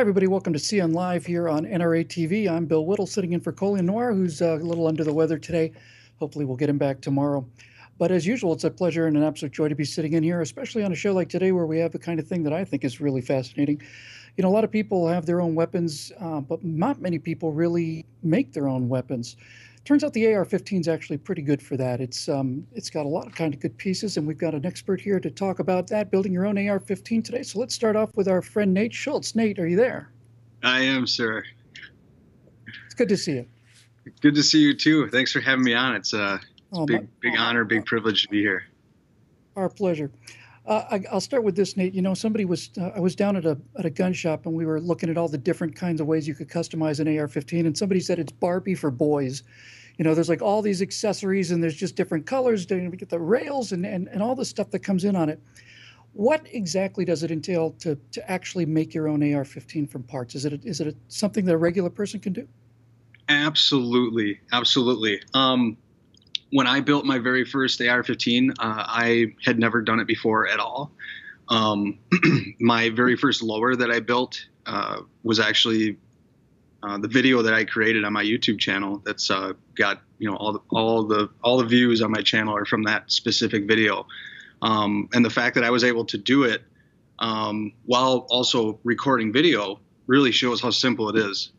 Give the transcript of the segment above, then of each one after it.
Everybody, welcome to See On Live here on NRA TV. I'm Bill Whittle, sitting in for Colin Noir, who's a little under the weather today. Hopefully we'll get him back tomorrow. But as usual, it's a pleasure and an absolute joy to be sitting in here, especially on a show like today where we have the kind of thing that I think is really fascinating. You know, a lot of people have their own weapons, but not many people really make their own weapons. Turns out the AR-15 is actually pretty good for that. It's got a lot of kind of good pieces, and we've got an expert here to talk about that, building your own AR-15 today. So let's start off with our friend Nate Schultz. Nate, are you there? I am, sir. It's good to see you. Good to see you too. Thanks for having me on. It's a big honor, big privilege to be here. Our pleasure. I'll start with this, Nate. You know, I was down at a gun shop, and we were looking at all the different kinds of ways you could customize an AR-15, and somebody said it's Barbie for boys. You know, there's like all these accessories, and there's just different colors. We get the rails and all the stuff that comes in on it. What exactly does it entail to actually make your own AR-15 from parts? Is it something that a regular person can do? Absolutely, absolutely. When I built my very first AR-15, I had never done it before at all. My very first lower that I built was actually the video that I created on my YouTube channel. That's got, you know, all the views on my channel are from that specific video. And the fact that I was able to do it while also recording video really shows how simple it is.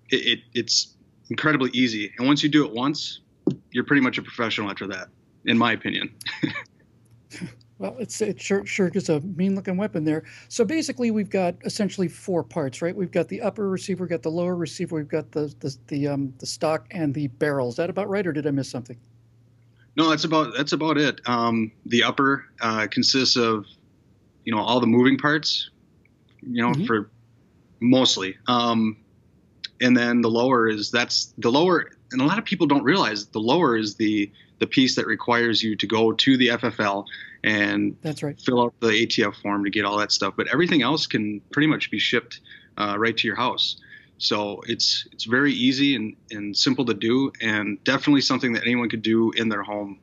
It's incredibly easy, and once you do it once, you're pretty much a professional after that, in my opinion. Well, it sure is a mean-looking weapon there. So basically, we've got essentially four parts, right? We've got the upper receiver, we've got the lower receiver, we've got the stock and the barrel. Is that about right, or did I miss something? No, that's about it. The upper consists of, you know, all the moving parts, you know, for mostly. And then the lower and a lot of people don't realize the lower is the piece that requires you to go to the FFL and that's right, fill out the ATF form to get all that stuff. But everything else can pretty much be shipped right to your house. So it's very easy and simple to do, and definitely something that anyone could do in their home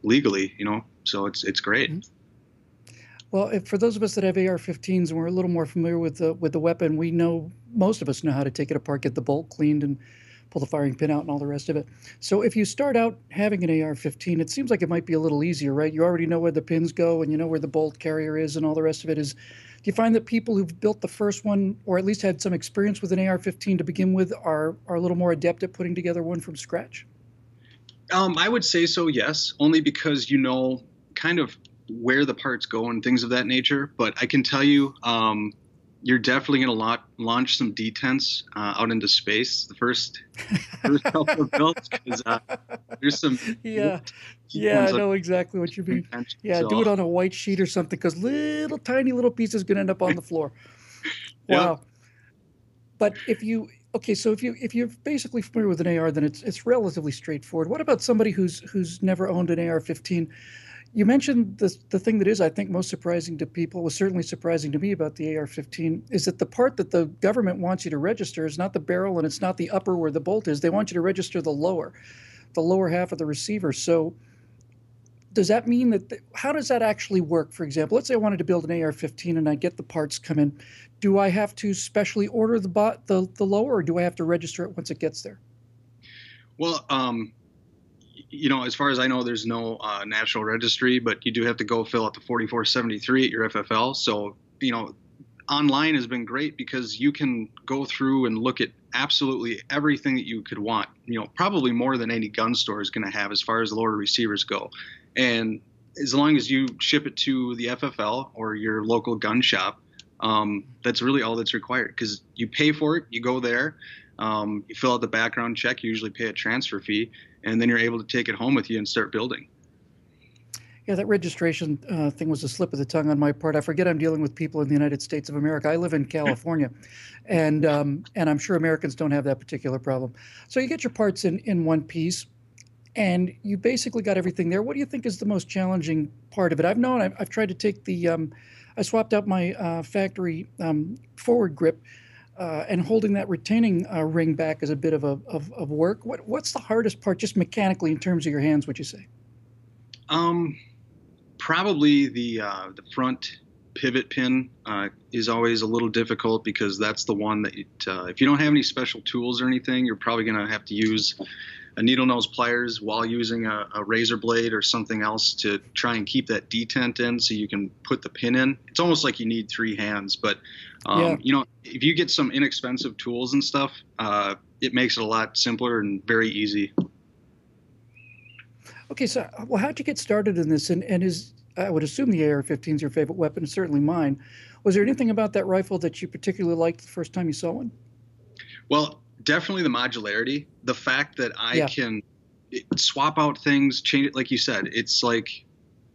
legally, you know. So it's great. Well, for those of us that have AR-15s and we're a little more familiar with the weapon, we know, most of us know how to take it apart, get the bolt cleaned, and pull the firing pin out and all the rest of it. So if you start out having an AR-15, it seems like it might be a little easier, right? You already know where the pins go, and you know where the bolt carrier is, and all the rest of it is. Do you find that people who've built the first one, or at least had some experience with an AR-15 to begin with, are a little more adept at putting together one from scratch? I would say so, yes, only because you know kind of where the parts go and things of that nature. But I can tell you, you're definitely going to launch some detents out into space the first couple of builds, because there's some yeah I know exactly what you mean. Yeah, so do it on a white sheet or something, because tiny little pieces going to end up on the floor. Wow. Yep. But if you're basically familiar with an AR, then it's relatively straightforward. What about somebody who's never owned an AR-15? You mentioned the thing that is, I think, most surprising to people, was certainly surprising to me about the AR-15, is that the part that the government wants you to register is not the barrel, and it's not the upper where the bolt is. They want you to register the lower half of the receiver. So does that mean that, how does that actually work? For example, let's say I wanted to build an AR-15 and I get the parts come in. Do I have to specially order the lower, or do I have to register it once it gets there? Well, you know, as far as I know, there's no national registry, but you do have to go fill out the 4473 at your FFL. So, you know, online has been great because you can go through and look at absolutely everything that you could want, you know, probably more than any gun store is going to have as far as lower receivers go. And as long as you ship it to the FFL or your local gun shop, that's really all that's required, because you pay for it, you go there, you fill out the background check, you usually pay a transfer fee, and then you're able to take it home with you and start building. Yeah, that registration thing was a slip of the tongue on my part. I forget I'm dealing with people in the United States of America. I live in California, and I'm sure Americans don't have that particular problem. So you get your parts in one piece, and you basically got everything there. What do you think is the most challenging part of it? I've tried to take I swapped out my factory forward grip, and holding that retaining ring back is a bit of work. What's the hardest part, just mechanically, in terms of your hands, would you say? Probably the front pivot pin is always a little difficult because that's the one that if you don't have any special tools or anything, you're probably going to have to use a needle nose pliers while using a razor blade or something else to try and keep that detent in so you can put the pin in. It's almost like you need 3 hands, but you know, if you get some inexpensive tools and stuff, it makes it a lot simpler and very easy. Okay, so well, how'd you get started in this? And is I would assume the AR-15 is your favorite weapon, certainly mine. Was there anything about that rifle that you particularly liked the first time you saw one? Well, definitely the modularity. The fact that I can swap out things, change it, like you said, it's like,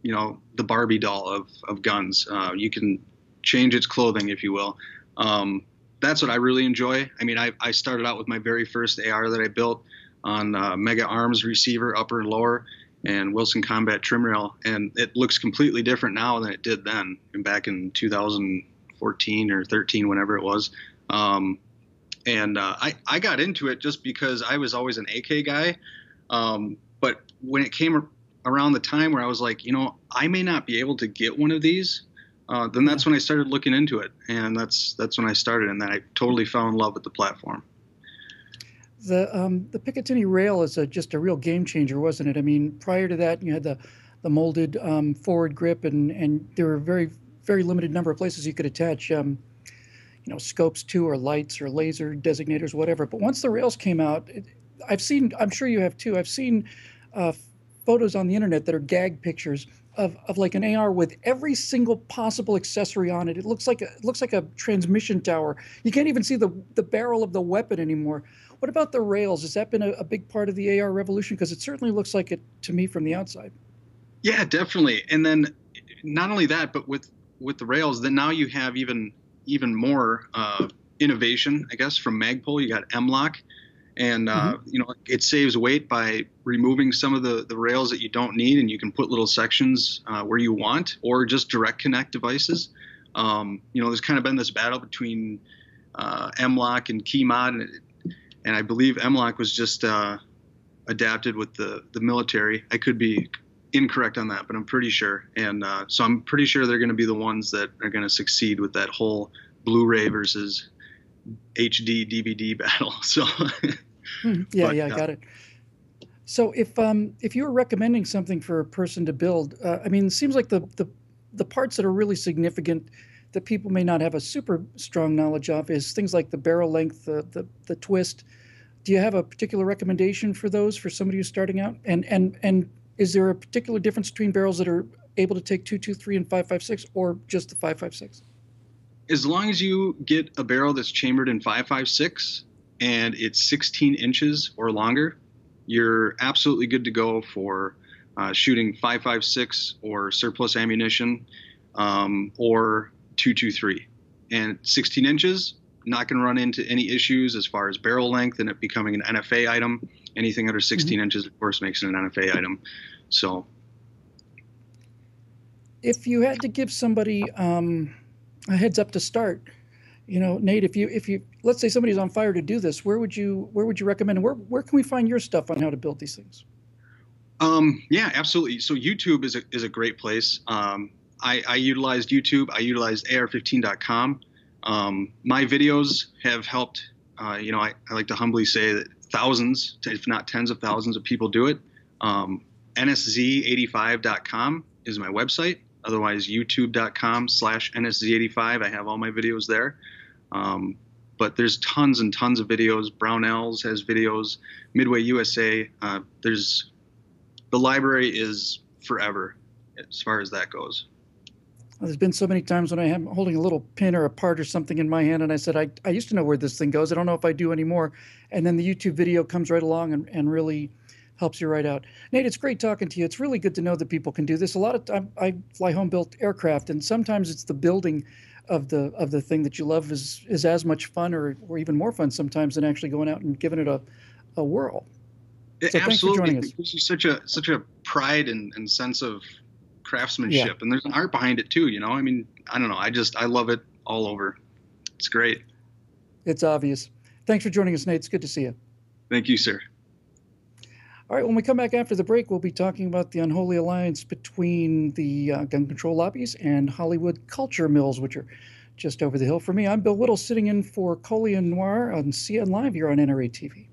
you know, the Barbie doll of guns. You can change its clothing, if you will. That's what I really enjoy. I mean, I started out with my very first AR that I built on Mega Arms receiver, upper and lower, and Wilson Combat trim rail, and it looks completely different now than it did then, and back in 2014 or 13, whenever it was. I got into it just because I was always an AK guy. But when it came around the time where I was like, you know, I may not be able to get one of these, then that's when I started looking into it. And that's when I started. And then I totally fell in love with the platform. The Picatinny rail is just a real game changer, wasn't it? I mean, prior to that, you had the molded forward grip, and there were very limited number of places you could attach you know, scopes to, or lights, or laser designators, whatever. But once the rails came out, I've seen, I'm sure you have too, I've seen photos on the internet that are gag pictures of like an AR with every single possible accessory on it. It looks like a transmission tower. You can't even see the barrel of the weapon anymore. What about the rails? Has that been a big part of the AR revolution? Because it certainly looks like it to me from the outside. Yeah, definitely. And then not only that, but with the rails, then now you have even more innovation, I guess, from Magpul. You got M-Lock, and you know, it saves weight by removing some of the rails that you don't need, and you can put little sections where you want, or just direct connect devices. You know, there's kind of been this battle between M-Lock and Keymod, and I believe M-Lock was just adapted with the military. I could be incorrect on that, but I'm pretty sure. And so I'm pretty sure they're going to be the ones that are going to succeed with that whole Blu-ray versus HD DVD battle. So I got it. So if you were recommending something for a person to build, I mean, it seems like the parts that are really significant that people may not have a super strong knowledge of is things like the barrel length, the twist. Do you have a particular recommendation for those for somebody who's starting out? And is there a particular difference between barrels that are able to take 223 and 5.56, or just the 5.56? As long as you get a barrel that's chambered in 5.56 and it's 16 inches or longer, you're absolutely good to go for shooting 5.56 or surplus ammunition, or 223. And 16 inches, not going to run into any issues as far as barrel length and it becoming an NFA item. Anything under 16 inches, of course, makes it an NFA item. So, if you had to give somebody a heads up to start, you know, Nate, if you let's say somebody's on fire to do this, where would you recommend? Where can we find your stuff on how to build these things? Yeah, absolutely. So YouTube is a great place. I utilized YouTube. I utilized AR15.com. My videos have helped. You know, I like to humbly say that thousands, if not tens of thousands of people do it. NSZ85.com is my website. Otherwise, youtube.com/NSZ85. I have all my videos there. But there's tons and tons of videos. Brownells has videos. Midway USA. The library is forever as far as that goes. There's been so many times when I'm holding a little pin or a part or something in my hand, and I said, I used to know where this thing goes. I don't know if I do anymore. And then the YouTube video comes right along and really helps you right out. Nate, it's great talking to you. It's really good to know that people can do this. A lot of time I fly home-built aircraft, and sometimes it's the building of the thing that you love is as much fun or even more fun sometimes than actually going out and giving it a whirl. So Absolutely. Thanks for joining us. It gives you such a pride and sense of craftsmanship, and there's an art behind it too, you know. I mean, I don't know, I love it all over. It's great. It's obvious. Thanks for joining us, Nate. It's good to see you. Thank you, sir. All right, when we come back after the break, we'll be talking about the unholy alliance between the gun control lobbies and Hollywood culture mills, which are just over the hill from me. I'm Bill Whittle, sitting in for Coley and Noir on CN Live here on NRA TV.